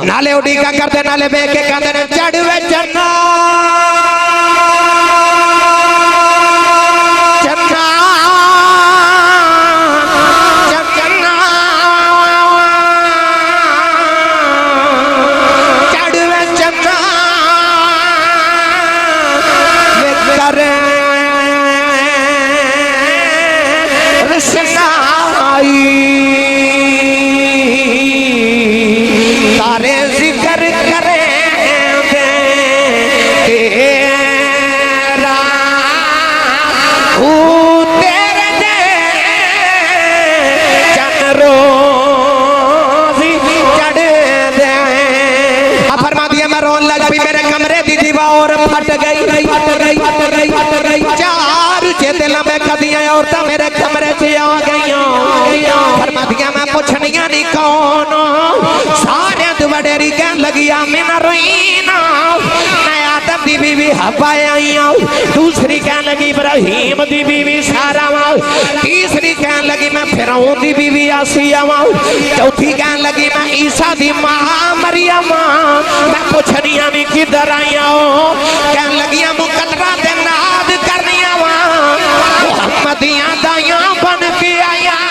نالے اڈی کا کرتے نالے بے کے کہتے ہیں چڑھوے چنا چنا چنا چڑھوے چنا بے کرے رسنائی تارے ذکر کریں دے تیرا تیرے دے چند روزی چڑھ دے فرما دیا میں رون لگ بھی میرے کمرے دی دیوار پھٹ گئی چار چیتے لمبے کدیاں عورتیں میرے کمرے سے آ گئیاں فرما دیا میں پوچھنیاں نہیں کون سارے وڈیری کہن لگیا میں نہ روئینا میں آدم دی بی بی حبا آئیاں دوسری کہن لگی ابراہیم دی بی بی سارا تیسری کہن لگی میں فرعون دی بی بی آسیہ چوتھی کہن لگی میں عیسیٰ دی ماں مریم میں پوچھنیاں بھی کدھر آئیاں کہن لگیاں مقدرہ دے ناد کرنیاں محمدیاں دائیاں بن کے آئیاں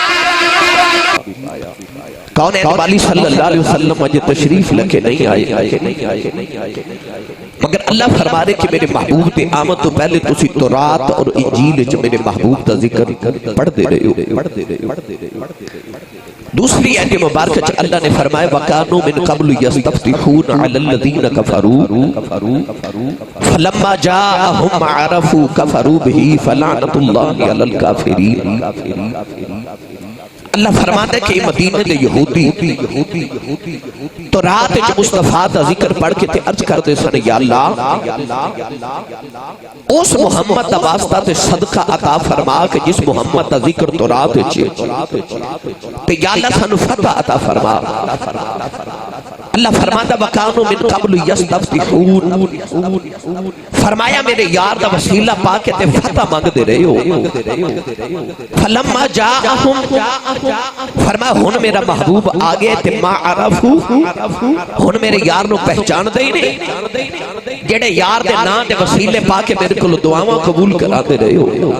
کون ہے نبی صلی اللہ علیہ وسلم مجھے تشریف لکھے نہیں آئے مگر اللہ فرما رہے کہ میرے محبوب دے آمد تو پہلے تسی تورات اور انجیل جو میرے محبوب دا ذکر پڑھ دے رہے ہو دوسری آیت مبارکہ جو اللہ نے فرمایا وَكَانُوا مِن قَبْلُ يَسْتَفْتِحُونَ عَلَى الَّذِينَ كَفَرُوا فَلَمَّا جَاءَهُمْ مَا عَرَفُوا كَفَرُوا بِهِ فَلَعْنَةُ اللَّهِ عَلَى الْكَافِرِينَ اللہ فرماتا ہے کہ مدینہ دے یہودی تو رات جو مصطفیٰ دا ذکر پڑھ کے تے عرض کر دے سنے یا اللہ اس محمد دا واسطہ تے صدقہ عطا فرما کہ جس محمد دا ذکر تو رات تے یا اللہ سنو فتح عطا فرما اللہ فرماتا وَكَانُوا مِن قَبْلُ يَسْتَفْتِحُونَ فرمایا میرے یار دا وسیلہ پا کے تے فتح مانگ دے رہے ہو فَلَمَّا جَاءَهُمْ فرمایا ہن میرا محبوب آگے تے ما عرفو ہن میرے یار نو پہچان دے نہیں جڑے یار دے نا دے وسیلے پا کے میرے کو دعاواں قبول کرا دے رہے ہو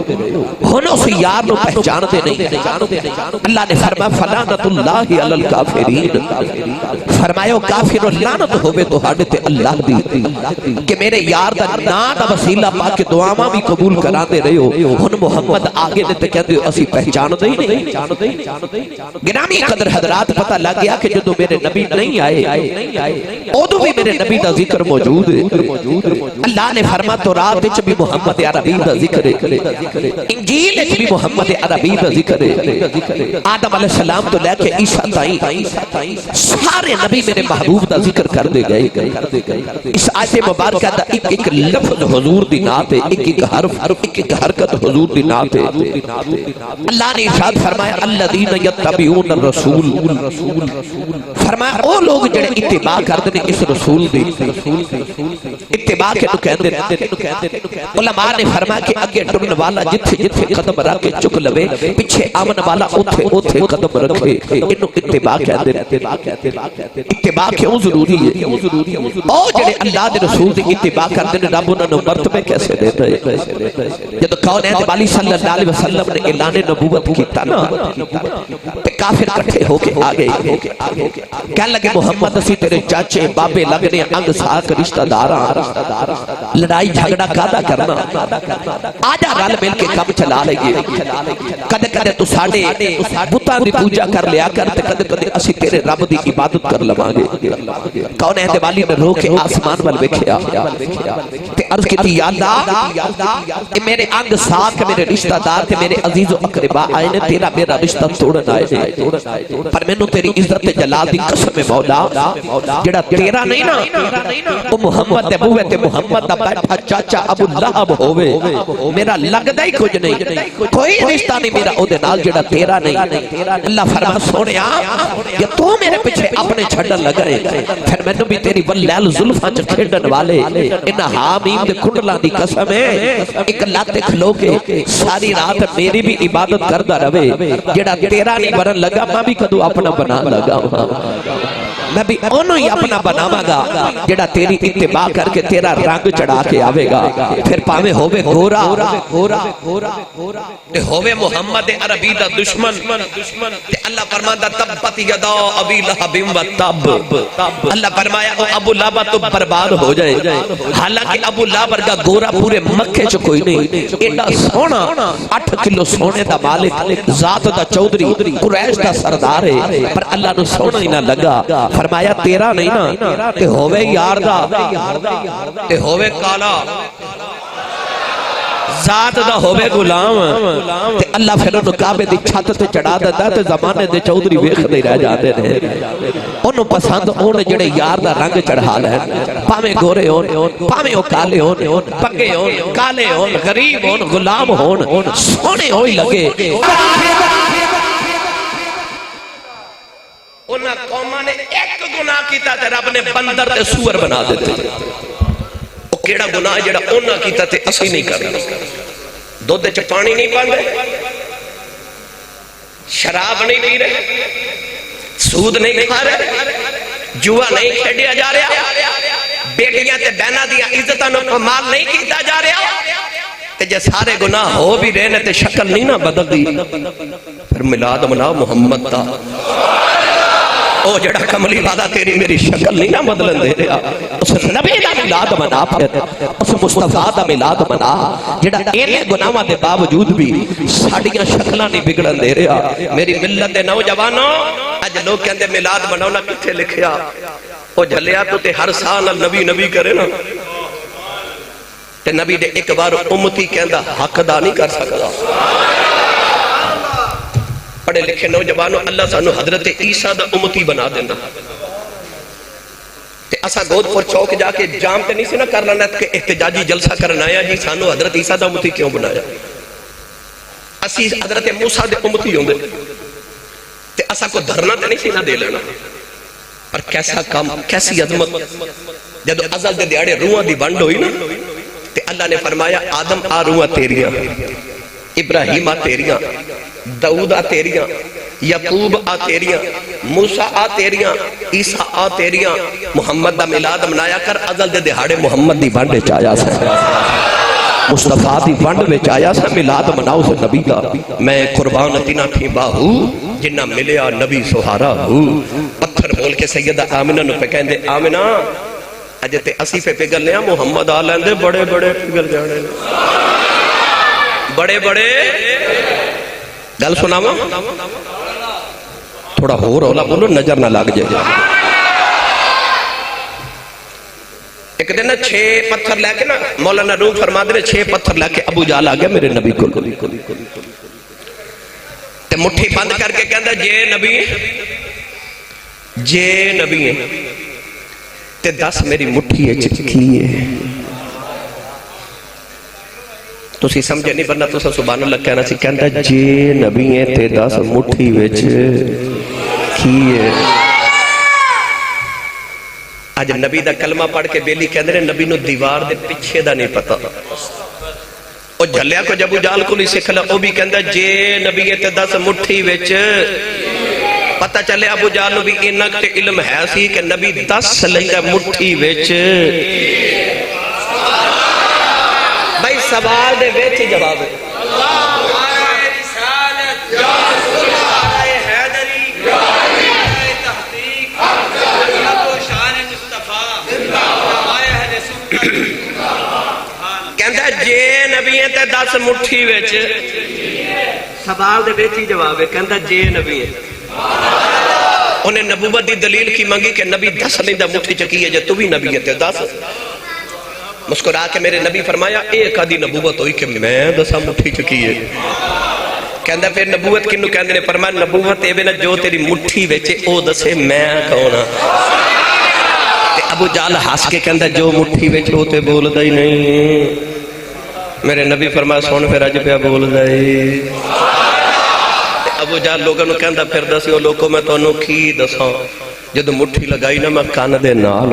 ہن اس یار نو پہچان دے نہیں اللہ نے فرمایا فلعنۃ اللہ علی الکافرین فرمایا کافر لعنت ہوے تہاڈے تے اللہ دی کہ میرے یار دا نا دا وسیلہ پا کے دعاواں بھی قبول کرا دے رہے ہو ہن محمد آگے نے تے کہندے اسی پہچان دے نہیں گرامی قدر حضرات پتہ لگ گیا کہ جدو میرے نبی نہیں آئے ادو بھی میرے نبی دا ذکر موجود ہے اللہ نے فرما تورات وچ بھی محمد عربی دا ذکر ہے انجیل وچ بھی محمد عربی دا ذکر ہے آدم علیہ السلام تو لے کے عیسیٰ تائیں سارے نبی میرے محبوب دا ذکر کر دے گئے اس آیت مبارکہ دا ایک ایک لفظ حضور دی نعت ہے ایک ایک حرف ایک ایک حرکت حضور دی نعت ہے اللہ نے ارشاد فرمایا الذین یتبعون الرسول فرمایا او لوگ جڑے اتباع کردے نے اس رسول دی اتباع کے تو کہندے علماء نے فرمایا کہ اگے ٹرن والا جتھے جتھے قدم رکھ کے چک لوے پیچھے آمن والا اوتھے اوتھے قدم رکھے انو اتباع کہندے اتباع کیوں ضروری ہے او جڑے اللہ دے رسول دی اتباع کردے نے رب انہاں نوں مرتبے کیسے دیتا ہے جب کونین والی صلی اللہ علیہ وسلم نے اعلان نبوت کیتا نا تے کافر کٹھے ہو کے آگئے کہنے لگے محمد اسی تیرے چاچے بابے لگنے انگ ساک رشتہ دارا لڑائی جھگڑا کادا کرنا آجا رل مل کے کم چلا لگے کدے کدے تو ساڑے بتان دی پوجا کر لیا کر تے کدے کدے اسی تیرے رب دی عبادت کر لوانگے کون ہے دیوالی نے رو کے آسمان وال ویکھیا تے عرض کیتی یا اللہ میرے انگ ساک میرے رشتہ دار تے میرے عزیز و اقربا آئے نے تیرا میرا رشتہ توڑن آئے نے پر میں نو تیری عزت جلال دی قسم مولا جڑا تیرا نہیں نا وہ محمد ابوے تے محمد دا بیٹھا چاچا ابو لہب ہوئے میرا لگدا ہی کچھ نہیں کوئی رشتہ نہیں میرا او دے نال جڑا تیرا نہیں اللہ فرما سونیا کہ تو میرے پیچھے اپنے چھڑن لگے پھر میں نو بھی تیری واللیل زلفاں چ کھیڈن والے انہاں حامیم دے کھنڈلاں دی قسم ہے ایک لات کھلو کے ساری رات میری بھی عبادت کردا رہے جڑا تیرا نہیں برن لگا میں بھی کدو اپنا بنا لگا میں بھی انہوں ہی اپنا بناواں گا جڑا تیری اتباع کر کے تیرا رنگ چڑھا کے آوے گا پھر پاویں ہووے گورا تے ہووے محمد عربی دا دشمن تے اللہ فرماندا تبت یدا ابی لہب و تب اللہ فرمایا او ابو لہب تو برباد ہو جائے حالانکہ ابو لہب کا گورا پورے مکے چ کوئی نہیں ایڈا سونا 8 کلو سونے دا مالک ذات دا چودھری قریش دا سردار ہے پر اللہ نو سونا ہی نہ لگا فرمایا تیرا نہیں نا تے ہووے یار دا تے ہووے کالا ذات دا ہووے غلام تے اللہ پھر انہوں کعبے دی چھت تے چڑھا دیتا تے زمانے دے چودھری ویکھ نہیں رہ جاتے نے انہوں پسند ہونے جڑے یار دا رنگ چڑھا لیں پاویں گورے ہون پاویں او کالے ہون پگے ہون کالے ہون غریب ہون غلام ہون سونے ہوئی لگے انہاں قوماں نے ایک گناہ کیتا تے رب نے بندر تے سور بنا دیتے وہ کیڑا گناہ جڑا انہاں کیتا تے اسی نہیں کرنا دودھ چ پانی نہیں پاندے شراب نہیں پی رہے سود نہیں کھا رہے جوا نہیں کھیڈیا جا رہا بیٹیاں تے بہناں دی عزتاں نو کمال نہیں کیتا جا رہا تے جے سارے گناہ ہو بھی رہے نے تے شکل نہیں نہ بدل دی پھر میلاد مناؤ محمد دا او جڑا کملی وعدہ تیری میری شکل نہیں نہ بدلن دے رہا اس نبی دا میلاد منا پھر اس مصطفیٰ دا میلاد منا جڑا اینے گناہاں دے باوجود بھی ساڈیاں شکلاں نہیں بگڑن دے رہا میری ملت دے نوجوانوں اج لوگ کہندے میلاد مناونا کتھے لکھیا او جھلیا تو تے ہر سال نبی نبی کرے نا تے نبی دے ایک بار امتی کہندا حق دا نہیں کر سکدا پڑھے لکھے نوجوانوں اللہ سانو حضرت عیسیٰ دا امتی بنا دینا تے اسا گود پر چوک جا کے جام تے نہیں سے نہ کر لینا کہ احتجاجی جلسہ کرنا آیا جی سانو حضرت عیسیٰ دا امتی کیوں بنایا اسی حضرت موسیٰ دے امتی ہوں دے تے اسا کو دھرنا تے نہیں سے نہ دے لینا پر کیسا کام کیسی عظمت جدو ازل دے دیاڑے روحاں دی بنڈ ہوئی نا تے اللہ نے فرمایا آدم آ روحاں تیریاں ابراہیم آ تیریاں داؤد آ تیریاں یعقوب آ تیریاں موسیٰ آ تیریاں عیسیٰ آ تیریاں محمد دا میلاد منایا کر ازل دے دہاڑے محمد دی بانڈے چایا سا مصطفیٰ دی بانڈ میں چایا سا میلاد مناؤ سے نبی دا میں قربان تینا تھی باہو جنہ ملیا نبی سہارا ہو پتھر بول کے سیدہ آمنہ نو پہ کہندے آمنہ اجے تے اسی پہ پگل لیا محمد آ لیندے بڑے بڑے پگل جانے بڑے بڑے گل سناوا تھوڑا ہو رولا بولو نظر نہ لگ جائے ایک دن 6 پتھر لے کے نا مولانا روح فرما دے 6 پتھر لے کے ابو جہل آ گیا میرے نبی کو تے مٹھی بند کر کے کہندا جے نبی ہے تے 10 میری مٹھی ہے چکی ہے تو سی سمجھے نہیں بننا تو سا سبحان اللہ کہنا سی کہندا جے نبی ہے تے 10 مٹھی وچ کیے آج نبی دا کلمہ پڑھ کے بیلی کہندے نبی نو دیوار دے پیچھے دا نہیں پتا او جھلیا کو جب جال کو نہیں سکھلا او بھی کہندا جے نبی ہے تے 10 مٹھی وچ پتہ چلے ابو جال بھی انک تے علم ہے سی کہ نبی 10 لیندا مٹھی وچ بھائی سوال دے ویچ ہی جواب ہے کہندہ جے نبی ہے تے 10 مٹھی ویچ سوال دے ویچ ہی جواب ہے کہندہ جے نبی ہے انہیں نبوت دی دلیل کی مانگی کہ نبی 10 لیندہ مٹھی چکی ہے جے تو بھی نبی ہے تے 10 مسکرا کے میرے نبی فرمایا ایک آدھی نبوت ہوئی کہ میں 10 مٹھی چکی ہے کہندہ پھر نبوت کنو کہندے نے فرمایا نبوت اے بنا جو تیری مٹھی ویچے او دسے میں کہونا ابو جال ہاس کے کہندہ جو مٹھی ویچے ہوتے بول دائی نہیں میرے نبی فرمایا سون پھر اج پہ بول دائی ابو جال لوگوں نے کہندہ پھر دسی او لوگوں میں تو انہوں کی دساں جدو مٹھی لگائی نا میں کان دے نال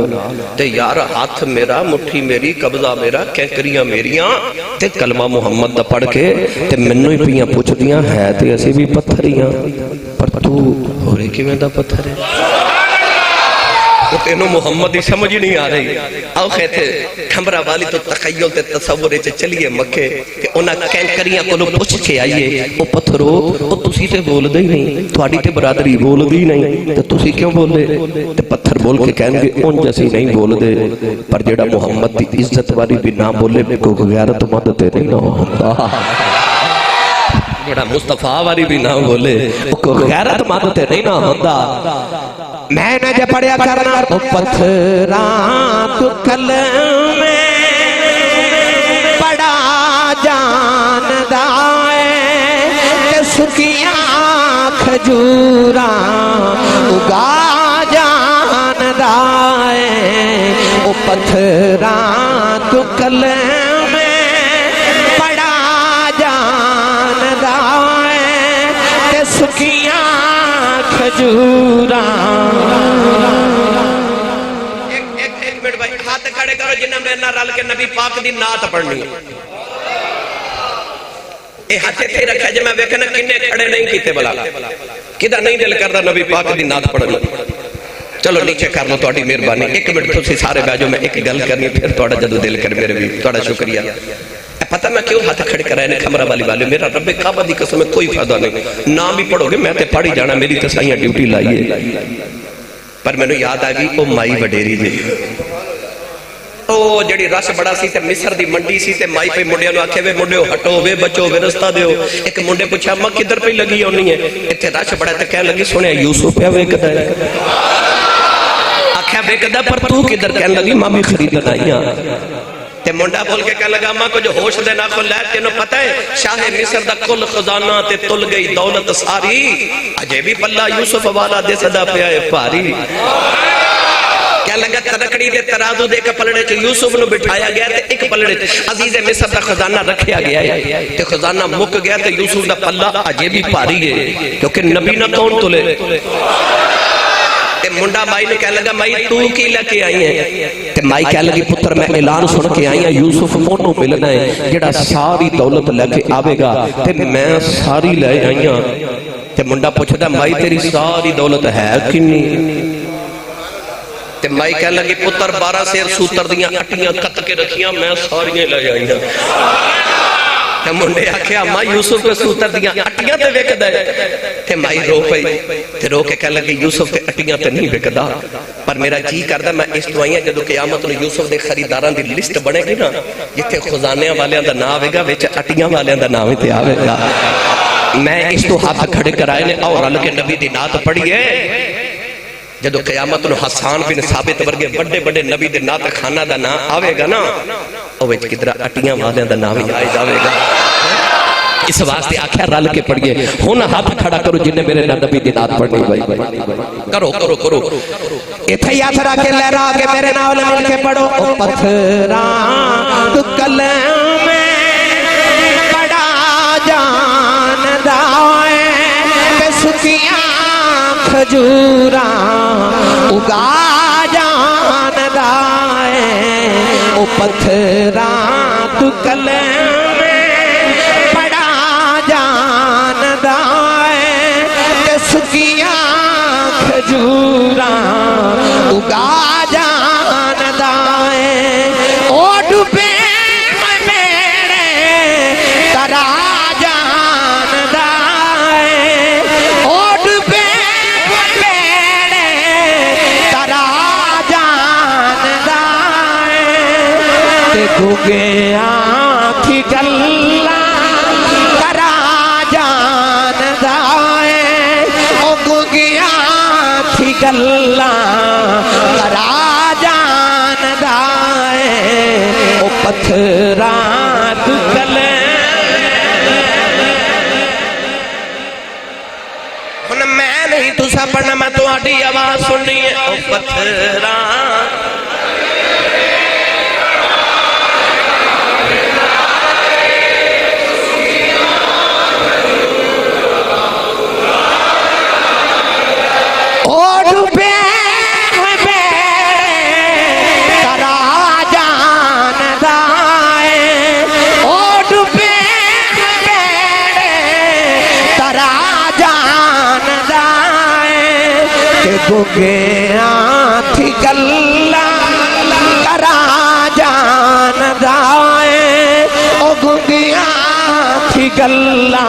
تے یار ہاتھ میرا مٹھی میری قبضہ میرا کینکریاں میریاں تے کلمہ محمد دا پڑھ کے تے منوں ہی پیاں پوچھ دیاں ہے تے اسی بھی پتھریاں پر تو ہو رہی کی میں دا پتھر ہے وہ تینوں محمد ہی سمجھ نہیں آ رہی آؤ کہتے کھمرہ والی تو تخیل تے تصورے چے چلیے مکے کہ انہاں کینکریاں کو پوچھ کے آئیے وہ پتھرو وہ تسی تے بول دے ہی نہیں تھوڑی تے برادری بول دی نہیں تو تسی کیوں بول دے تے پتھر بول کے کہیں گے ان جیسی نہیں بول دے پر جیڑا محمد دی عزت والی بھی نہ بولے میں کو غیرت مند تے نہیں نہ ہوتا جیڑا مصطفیٰ والی بھی نہ بولے کو غیرت مند تے نہیں نہ ہوتا میں نے جب پڑھیا کرنا تو پتھران تو کلمے پڑا جاندہ ہے سکیاں کھجوراں اگا جاندہ ہے وہ پتھران تو کلمے پڑا جاندہ ہے سکیاں کھجوراں ایک منٹ بھائی ہاتھ کھڑے کرو جنہاں میں نہ رل کے نبی پاک دی نعت پڑھنی اے ہاتھے تھے رکھا جب میں ویکھنا کنے کھڑے نہیں کیتے بلا کدھا نہیں دل کردا نبی پاک دی نعت پڑھنی چلو نیچے کر لو تہاڈی مہربانی ایک منٹ تسی سارے بیٹھو میں ایک گل کرنی پھر تہاڈا جدو دل کر میرے بھی تہاڈا شکریہ پتہ میں کیوں ہاتھ کھڑے کر رہے ہیں کھمرہ والی والے میرا رب کعبہ دی قسم میں کوئی فائدہ نہیں نام بھی پڑھو گے میں تے پڑھی جانا میری تسائیاں ڈیوٹی لائیے پر میں نے یاد آگئی او مائی وڈیری جی او جڑی رش بڑا سی تے مصر دی منڈی سی تے مائی پہ منڈیاں نو آکھے وے منڈیو ہٹو وے بچو وے رستہ دیو ایک منڈے پوچھا ماں کدھر پہ لگی ہونی ہے اتھے رش بڑا تے کہنے لگی سنے یوسف پہ وے کدھر ہے آکھے وے کدھر پر تو کدھر کہنے لگی ماں بھی خریدن آئیاں تے منڈا بول کے کہنے لگا ماں کو جو ہوش دے ناکھو لے تینوں پتہ ہے شاہ مصر دا کل خزانہ تے تل گئی دولت ساری اجے بھی پلہ یوسف والا دے صدا پہ آئے پاری کیا لگا ترکڑی دے ترازو دے کا پلڑے چے یوسف نو بٹھایا گیا تے ایک پلڑے عزیز مصر دا خزانہ رکھیا گیا ہے تے خزانہ مک گیا تے یوسف دا پلہ اجے بھی پاری ہے کیونکہ نبی نہ کون تلے تے منڈا مائی نے کہہ لگا مائی تو کی لکے آئی ہیں تے مائی کہہ لگی پتر میں اعلان سن کے آئی ہیں یوسف مونو ملنا ہے جڑا ساری دولت لے کے آوے گا تے میں ساری لے آئی ہیں تے منڈا پوچھتا مائی تیری ساری دولت ہے کنی تے مائی کہہ لگی پتر 12 سیر سوتر دیاں اٹیاں کت کے رکھیاں میں ساری لے آئی ہیں تے منڈے آکھیا ماں یوسف کے سوتر دیاں اٹیاں تے وکدا ہے تے مائی رو پئی تے رو کے کہہ لگی یوسف تے اٹیاں تے نہیں وکدا پر میرا جی کردا میں اس تو آئیاں جدو قیامت نو یوسف دے خریداراں دی لسٹ بنے گی نا جتھے خزانیاں والیاں دا نام آوے گا وچ اٹیاں والیاں دا نام تے آوے گا میں اس تو ہاتھ کھڑے کرائے نے اور رل کے نبی دی نعت پڑھیے جدو قیامت نو حسان بن ثابت ورگے بڑے بڑے نبی دے نعت خانہ دا نام آوے گا نا او وچ کدرا اٹیاں والیاں دا نام ہی آئے جاوے گا اس واسطے آکھیا رل کے پڑھیے ہن ہاتھ کھڑا کرو جن نے میرے نبی دی نعت پڑھنی بھائی کرو کرو کرو ایتھے ہاتھ رکھ کے لہرا کے میرے نال مل کے پڑھو او پتھراں تو کلمے پڑا جاندا اے سکیاں کھجوراں اگا جاندا اے او پتھراں تو کلمے پڑا جاندا اے تے سکیاں کھجوراں اگا جاندا اے او ڈوبے میرے ترا جاندا اے او ڈوبے گوگے آنکھی گلہ کرا جاندا اے او گوگے آنکھی گلہ کرا جاندا اے او پتھراں تو گلے ہن میں نہیں تسا پڑھنا میں تہاڈی آواز سننی ہے او پتھراں ڈوبے گنگیاں تھی گلہ کرا جان دائیں او گنگیاں تھی گلہ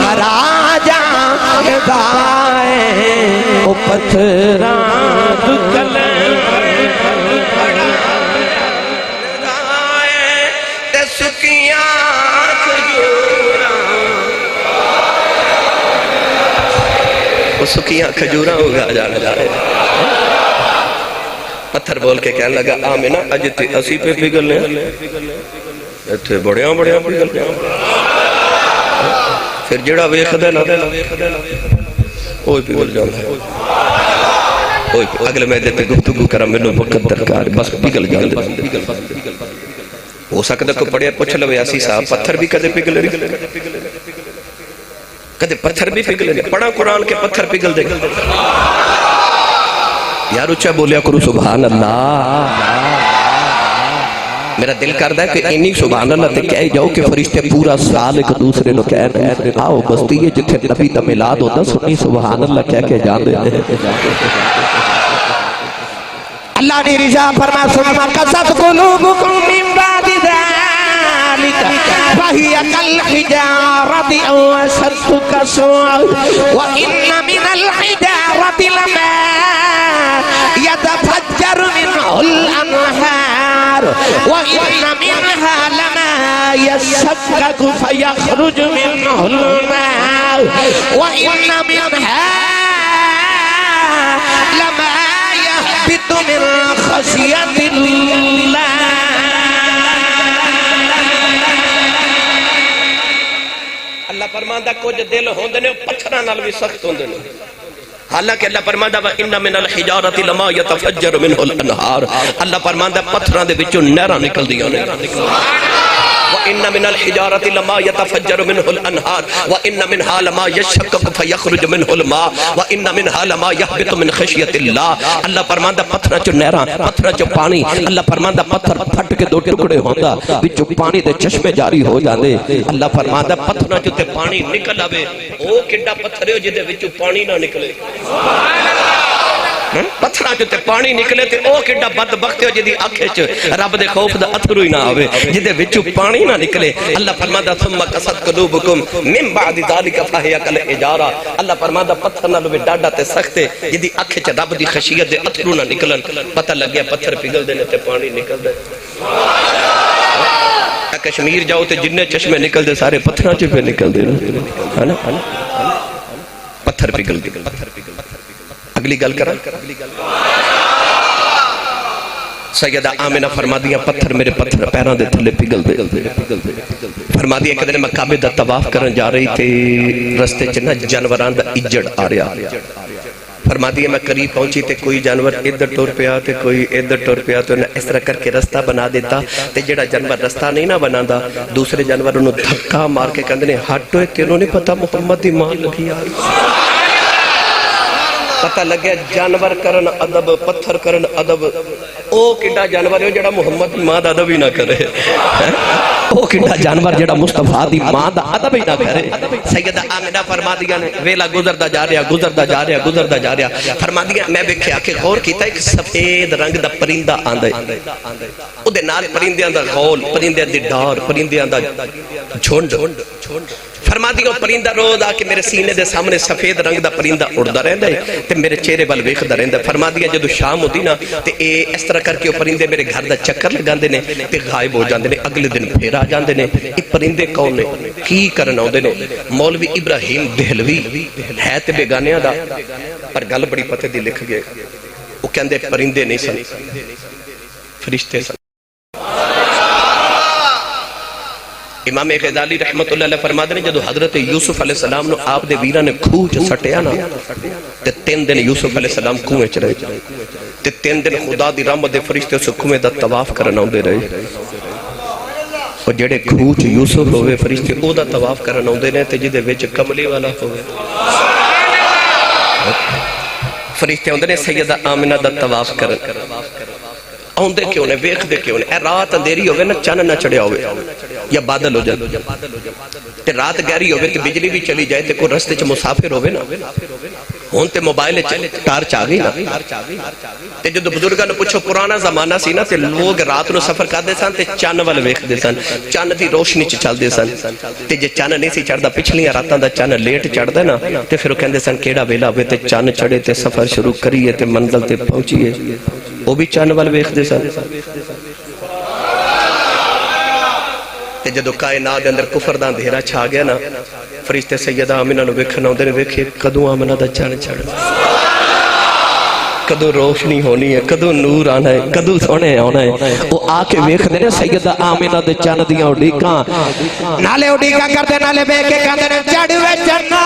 کرا جان دائیں او پتھران گلہ وہ سکیاں کھجوراں ہوگا جانا جا رہے پتھر بول کے کہنے لگا آمینہ اج تے اسی پہ پگھلنے اتھے بڑیاں بڑیاں پگھلنے پھر جڑا ویکھ دے نا اوہ پگھل جانا ہے اگلے میں دیتے گفتگو کرا میں وقت درکار بس پگھل جاندے ہو سکتا کوئی پڑھیا پوچھ لو یاسی صاحب پتھر بھی کدے پگھلے کدے پتھر بھی پگھلے پڑھا قرآن کے پتھر پگھل دے یار اچھا بولیا کرو سبحان اللہ میرا دل کردہ ہے کہ انہی سبحان اللہ تے کہہ جاؤ کہ فرشتے پورا سال ایک دوسرے نو کہہ رہے ہیں آؤ بستی ہے جتھے نبی دا میلاد ہوتا سنی سبحان اللہ کہہ کے جان دے اللہ نے رضا فرما سنما قصد قلوبکم من بعد ذالک فہی کالحجارۃ او اشد قسوۃ وان من الحجارۃ لما يتفجر منه الانہار وان منها لما يشقق فيخرج منه الماء وان منها لما يهبط من خشية الله اللہ فرماندہ کچھ دل ہوندے نے پتھراں نال بھی سخت ہوندے نے حالانکہ اللہ فرماندہ وَإِنَّ مِنَ الْحِجَارَةِ لَمَا يَتَفَجَّرُ مِنْهُ الْأَنْهَارُ اللہ فرماندہ پتھراں دے وچوں نہراں نکل دیاں نے وَإِنَّ مِنَ الْحِجَارَةِ لَمَا يَتَفَجَّرُ مِنْهُ الْأَنْهَارُ وَإِنَّ مِنْهَا لَمَا يَشَّقَّقُ فَيَخْرُجُ مِنْهُ الْمَاءُ وَإِنَّ مِنْهَا لَمَا يَهْبِطُ مِنْ خَشْيَةِ اللَّهِ اللہ فرماندہ پتھراں چوں نہراں پتھراں چوں پانی اللہ فرماندہ پتھر پھٹ کے دو ٹکڑے ہوندا وچوں پانی دے چشمے جاری ہو جاندے اللہ فرماندہ پتھراں چوں تے پانی نکل آوے او کڈا پتھر ہے جدے وچوں پانی نہ نکلے پتھراں چوں تے پانی نکلے تے او کڈا بدبخت ہے جدی اکھ وچ رب دے خوف دا اتھرو ہی نہ آوے جدے وچوں پانی نہ نکلے اللہ فرماتا ثم قست قلوبکم من بعد ذالک فہی کالحجارۃ اللہ فرماتا پتھر نالوں بھی ڈاڈا تے سخت ہے جدی اکھ وچ رب دی خشیت دے اتھرو نہ نکلن پتہ لگیا پتھر پگھل دے نے تے پانی نکل دے کشمیر جاؤ تے جننے چشمے نکل دے سارے پتھراں چ پہ نکل دے ہے نا پتھر پگھل دے اگلی گل کرا سیدہ آمنہ فرما دیا پتھر میرے پتھر پیران دے تھلے پگھل دے فرما دیا کہ دن میں کعبے دا طواف کرن جا رہی تھی رستے چنا جانوران دا اجڑ آ رہا فرما دیا میں قریب پہنچی تے کوئی جانور ادھر ٹور پیا تے کوئی ادھر ٹور پیا تو اس طرح کر کے رستہ بنا دیتا تے جڑا جانور رستہ نہیں نہ بنا دا دوسرے جانور انہوں دھکا مار کے کہندے نے ہٹو تینوں نہیں پتا محمد دی ماں لگی آ رہی پتہ لگیا جانور کرن ادب پتھر کرن ادب او کڈا جانور ہے جڑا محمد دی ماں دا ادب ہی نہ کرے او کڈا جانور جڑا مصطفیٰ دی ماں دا ادب ہی نہ کرے سیدہ آمنہ فرما دیا نے ویلا گزردا جا رہا فرما دیا میں ویکھیا کہ غور کیتا ایک سفید رنگ دا پرندہ آندا ہے او دے نال پرندیاں دا غول پرندیاں دی ڈار پرندیاں دا جھنڈ فرما دیو پرندہ روز آ کے میرے سینے دے سامنے سفید رنگ دا پرندہ اڑدا رہندا ہے تے میرے چہرے ول ویکھدا رہندا ہے فرما دیا جدوں شام ہوندی نا تے اے اس طرح کر کے پرندے میرے گھر دا چکر لگاندے نے تے غائب ہو جاندے نے اگلے دن پھر آ جاندے نے اے پرندے کون نے کی کرن اوندے نے مولوی ابراہیم دہلوی ہے تے بیگانیاں دا پر گل بڑی پتے دی لکھ گئے او کہندے پرندے نہیں سن فرشتے سن امام غزالی رحمت اللہ علیہ فرما دے جدو حضرت یوسف علیہ السلام نو آپ دے ویرہ نے کھوج سٹیا نا تے 3 دن یوسف علیہ السلام کنویں چ رہے تے 3 دن خدا دی رحمت دے فرشتے اس کنویں دا طواف کرن اوندے رہے اور جڑے کھوج یوسف ہوئے فرشتے او دا طواف کرن اوندے نے تے جدے وچ کملی والا ہوئے فرشتے اوندے نے سیدہ آمنہ دا طواف کرن اوندے کیوں نے ویکھ دے کیوں نے اے رات اندھیری ہوئے نا چن نہ چڑھیا ہوئے یا بادل ہو جائے تے رات گہری ہوئے تے بجلی بھی چلی جائے تے کوئی رستے چ مسافر ہوئے نا ہون تے موبائل ٹارچ آ گئی نا تے جدو بزرگاں نے پوچھو پرانا زمانہ سی نا تے لوگ رات نو سفر کردے سن تے چن ول ویکھدے سن چن دی روشنی چ چلدے سن تے جے چن نہیں سی چڑھدا پچھلیاں راتاں دا چن لیٹ چڑھدا نا تے پھر او کہندے سن کیڑا ویلا ہوے تے چن چڑھے تے سفر شروع کریے تے منزل تے پہنچیے او بھی چن ول ویکھدے سن تے جدو کائنات دے اندر کفر دا اندھیرا چھا گیا نا فرشتے سیدہ آمنہ نو ویکھن آوندے نے ویکھے کدوں آمنہ دا چن چڑھ کدوں روشنی ہونی ہے کدوں نور آنا ہے کدوں سونے آنا ہے وہ آ کے ویکھدے نے سیدہ آمنہ دے چن دیاں اڈیکاں نالے اڈیکاں کردے نالے بے کے کہندے نے چڑھ وے چنا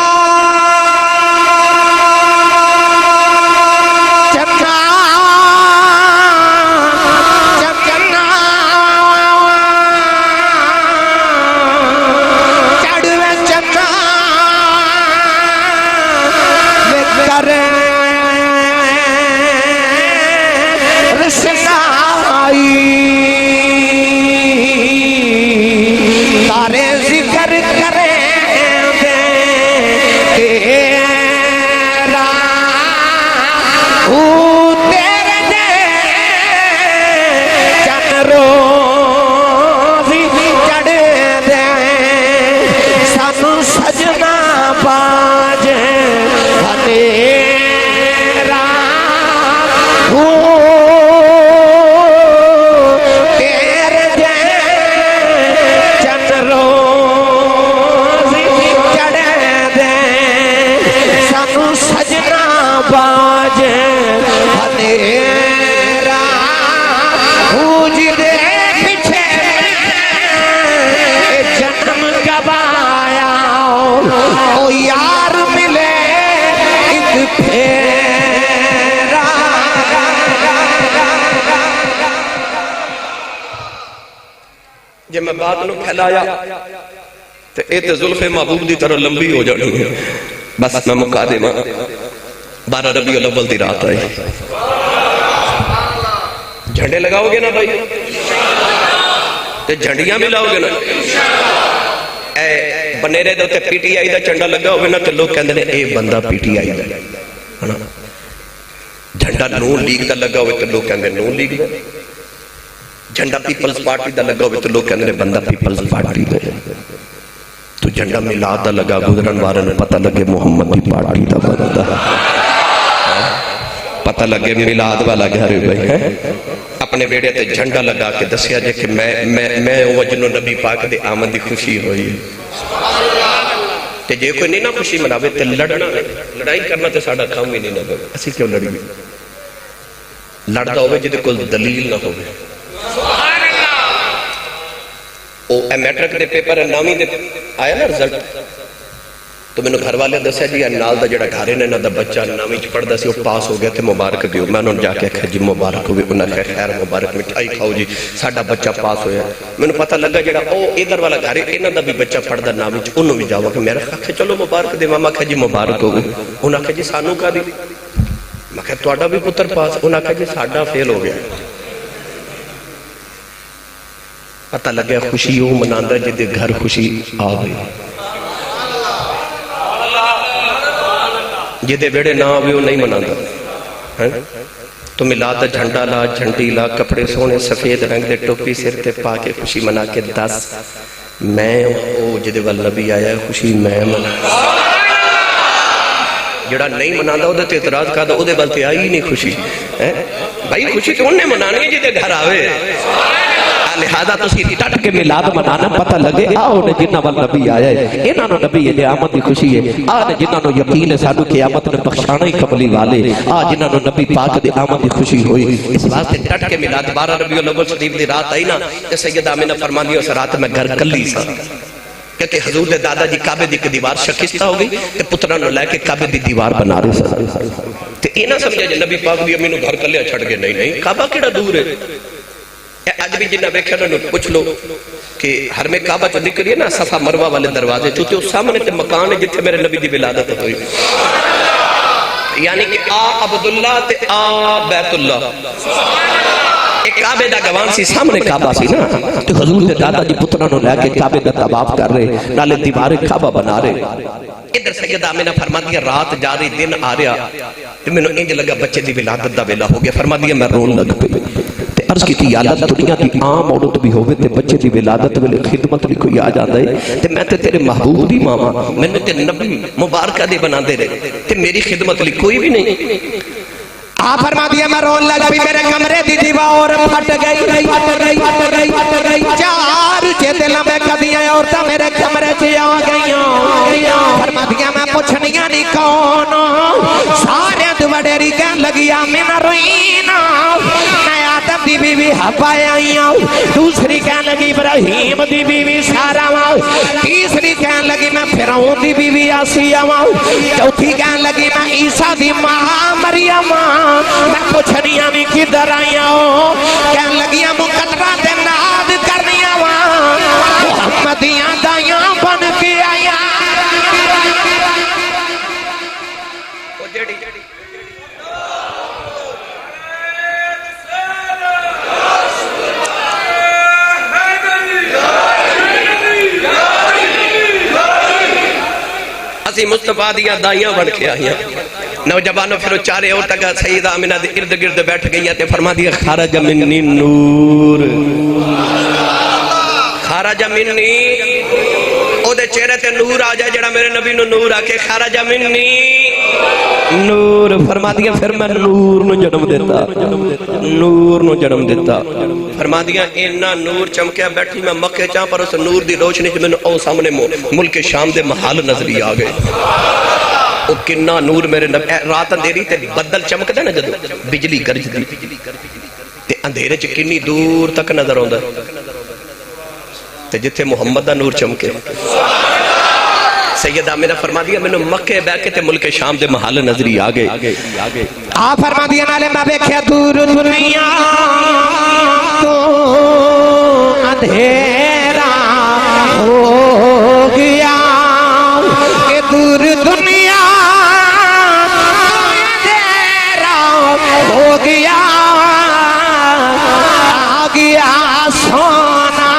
جب میں بات نو پھیلایا تو اے تے زلف محبوب دی طرح لمبی ہو جانی ہے بس میں مقادمہ 12 ربیع الاول دی رات آئی جھنڈے لگاؤ گے نا بھائی تے جھنڈیاں بھی لاؤ گے نا اے بنیرے دے پی ٹی آئی دا چنڈا لگا ہوئے نا تو لوگ کہندے نے اے بندہ پی ٹی آئی دا جھنڈا نون لیگ دا لگا ہوئے تو لوگ کہندے نون لیگ دا جھنڈا پیپلز پارٹی دا لگا ہوئے تو لوگ کہندے بندہ پیپلز پارٹی دا تو جھنڈا میلاد دا لگا گزرن وارن پتہ لگے محمد دی پارٹی دا بندہ پتہ لگے میلاد والا گھر بھائی اپنے بیڑے تے جھنڈا لگا کے دسیا جے کہ میں وجن نبی پاک دے آمد دی خوشی ہوئی تے جے کوئی نہیں نہ خوشی مناوے تے لڑنا لڑائی کرنا تے ساڑا کام ہی نہیں نہ کرے اسی کیوں لڑی لڑتا ہوئے جدے کوئی دلیل نہ ہوئے او میٹرک دے پیپر نامی دے آیا نا رزلٹ تو میں نے گھر والے دسیا جی نال دا جڑا گھارے نے نا دا بچہ نامی چ پڑھ دا سی وہ پاس ہو گیا تے مبارک دیو میں انہوں جا کے کہا جی مبارک ہوئے انہوں نے خیر مبارک مٹھائی کھاؤ جی ساڑا بچہ پاس ہویا میں نے پتہ لگا جڑا او ادھر والا گھارے انہوں دا بھی بچہ پڑھ دا نامی چ انہوں بھی جاؤ کہ میرا کہا چلو مبارک دے ماما کہا جی مبارک ہوئے انہوں نے کہا جی سانو کہا دی میں کہا توڑا بھی پتر پاس انہوں نے کہا جی ساڑا فیل ہو گیا پتہ لگیا خوشی ہوں مناندہ جدے گھر خوشی آوے جدے بیڑے نہ آوے وہ نہیں مناندہ تو میلاد دا جھنڈا لا جھنڈی لا کپڑے سونے سفید رنگ دے ٹوپی سر تے پا کے خوشی منا کے دس میں او جدے والنبی آیا خوشی میں منا جڑا نہیں مناندہ وہ دے اعتراض کہا وہ دے بلتے آئی نہیں خوشی بھائی خوشی تو انہیں منانی جدے گھر آوے لہذا تو سی ٹٹ کے میلاد منانا پتہ لگے آؤ نے جنہ والنبی آیا ہے انہاں نو نبی ہے آمد دی خوشی ہے نے جنہاں نو یقین ہے سانو قیامت نے بخشانا ہی قبلی والے جنہاں نو نبی پاک دی آمد دی خوشی ہوئی اس واسطے ٹٹ کے میلاد 12 ربیع الاول شریف دی رات آئی نا تے سیدہ آمنہ فرماندی اس رات میں گھر کلی سا کہ حضور دے دادا جی کعبے دی دیوار شکستہ ہو گئی کہ پترہ نو لے کے کعبے دی دیوار بنا رہے سا تے اینا سمجھا جی نبی پاک دی امینو گھر کلیا چھڑ گئے نہیں کعبہ کیڑا دور ہے آج بھی جنہ بیکھا نہ پوچھ لو کہ ہر میں کعبہ جو ذکر ہے نا صفا مروہ والے دروازے چونکہ اس سامنے تے مکان ہے جتھے میرے نبی دی ولادت ہوئی یعنی کہ عبداللہ تے بیت اللہ ایک کعبے دا گوان سی سامنے کعبہ سی نا تو حضور دے دادا جی پترہ نو لے کے کعبے دا طواف کر رہے نالے دیوار کعبہ بنا رہے ادھر سیدہ آمینہ فرما دیا رات جا رہی دن آ رہا میں نے انج لگا بچے دی ولادت دا ویلا ہو گیا فرما دیا میں رون لگ پہ عرض کی تھی یا اللہ دنیا کی عام عورت بھی ہوئے تے بچے دی ولادت ویلے خدمت بھی کوئی آ جاتا ہے تے میں تے تیرے محبوب دی ماما میں نے تے نبی مبارکہ دے بنا دے رہے تے میری خدمت لی کوئی بھی نہیں آپ فرما دیا میں رون لگا بھی میرے کمرے دی دیوار پھٹ گئی چار چیتے لمبے قدیاں عورتاں میرے کمرے سے آ گئیاں فرما دیا میں پوچھنیاں نہیں کون سارے دوڑیری کہن لگیا میں نہ روئینا میں آدم دی بی بی حبائے آئیاں دوسری کہن لگی ابراہیم دی بی بی سارا تیسری کہن لگی میں فرعون دی بی بی آسیہ چوتھی کہن لگی میں عیسیٰ دی ماں مریم میں پوچھنیاں بھی کدھر آئیاں ہوں کہن لگیاں مقدرہ دے ناد کرنیاں وہاں محمدیاں دائیاں بن کے آئیاں اسی مصطفیٰ دیا دائیاں بن کے آئیاں نوجوانوں پھر چارے اور تک سیدہ آمینہ دے ارد گرد بیٹھ گئی تے فرما دیا خارج منی نور خارج منی او دے چہرے تے نور آ جائے جڑا میرے نبی نو نور آکے خارج منی نور فرما دیا پھر میں نور نو جنم دیتا نور نو جنم دیتا فرما دیا اینا نور چمکیا بیٹھی میں مکہ چاہاں پر اس نور دی روشنی جو میں نے او سامنے ملک شام دے محال نظری آگئے او کننا نور میرے نبی رات اندھیری تے بدل چمک دے نا جدو بجلی گرج دی تے اندھیرے چ کنی دور تک نظر ہوندہ تے جتھے محمد دا نور چمکے سیدہ آمینہ فرما دیا میں نے مکہ بیکے تے ملک شام دے محال نظری آگے آپ فرما دیا نالے میں بیکھیا دور دنیا تو اندھیرا ہو گیا کہ دور دنیا ہو گیا آ گیا سونا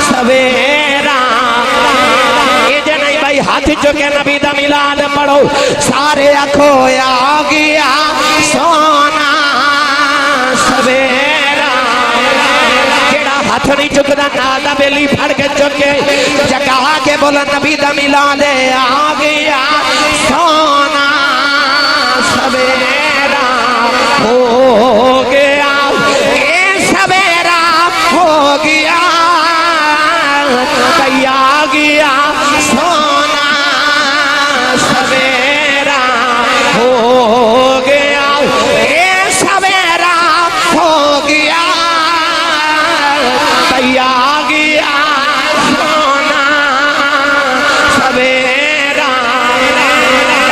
سویرا یہ جنہی بھائی ہاتھ چکے نبی دا ملاد پڑھو سارے اکھو آ گیا سونا سویرا جڑا ہاتھ نہیں چکدا نادا بیلی پھڑ کے چکے جگہ کے بولا نبی دا ملاد آ گیا سونا سویرا ہو گیا اے سویرا ہو گیا کئی آ گیا سونا سویرا ہو گیا اے سویرا ہو گیا کئی آ گیا سونا سویرا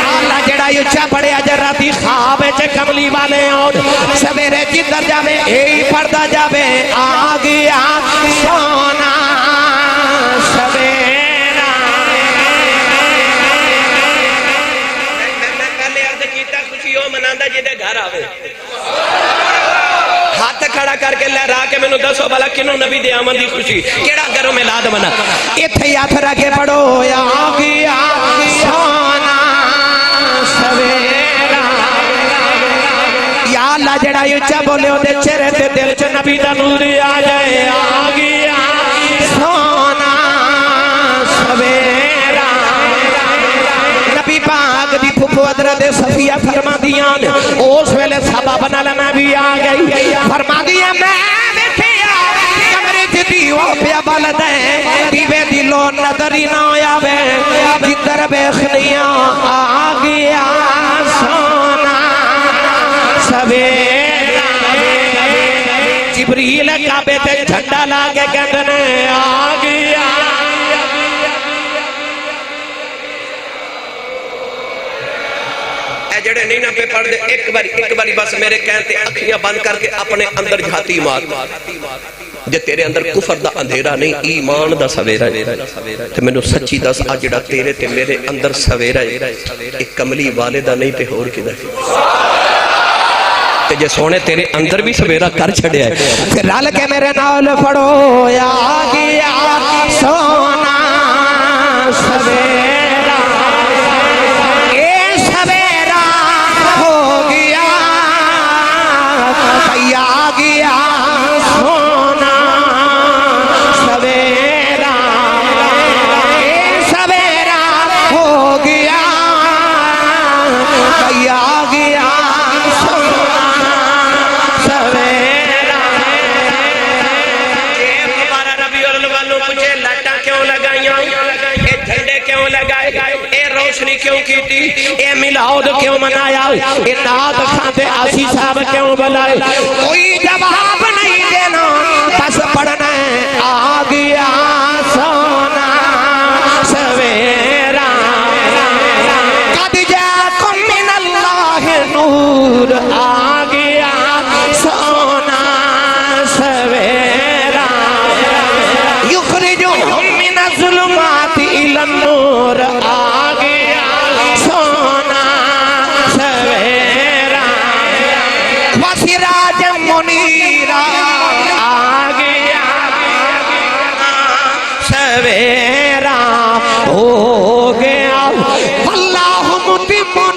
اللہ جڑا یچا پڑے راتی خواب چے کملی والے اور سویرے جدر جاوے اے پردہ جاوے آ گیا سونا سویرا میں پہلے عرض کیتا خوشی ہو مناندہ جدے گھر آوے ہاتھ کھڑا کر کے لہرا کے میں نے دسو بھلا کنوں نبی دے آمد دی خوشی کیڑا گھروں میں لاد منا اتھے ہاتھ رکھے پڑھو آ گیا سونا سویرا یا اللہ جڑا یچا بولے ہو دے چہرے تے دل چ نبی دا نور آ جائے آ گیا سونا سویرا نبی پاک دی پھپھو حضرت صفیہ فرما دیان اس ویلے صحابہ بنا لے میں بھی آ گئی فرما دیا میں بیٹھیا کمرے چ دیو پیا بلدیں دیوے دلو نظر ہی نہ آیا وے جدر بیخنیاں آ گیا سونا سویرا جبریل کعبے تے جھنڈا لاگے کہندنے آ گیا اے جڑے نہیں نہ پہ پڑھ دے ایک باری بس میرے کہتے اکھیاں بند کر کے اپنے اندر جھاتی مار جے تیرے اندر کفر دا اندھیرا نہیں ایمان دا سویرا ہے تو میں نے سچی دس آج جڑا تیرے تے میرے اندر سویرا ہے ایک کملی والدہ نہیں تے ہور کی دے تے جے سونے تیرے اندر بھی سویرا کر چھڑیا ہے پھر رل کے میرے نال پڑھو آ گیا سونا سویرا اے سویرا ہو گیا بھئی آ گیا سونا سویرا اے سویرا ہو گیا بھئی آ گیا سونا سویرا ہمارا ربیع الاول مجھے لٹا کیوں لگائیاں اے جھنڈے کیوں لگائے اے روشنی کیوں کیتی اے میلاد کیوں منایا اے نعت خاندے آسی صاحب کیوں بلائے کوئی جواب نہیں دینا بس پڑھنا ہے آ گیا سونا سویرا قد جاکم من اللہ نور آ گیا سونا سویرا یخرجہم من الظلمات الی النور آ گیا سونا سویرا وسراج منیرا آ گیا سویرا ہو گیا اللہ متم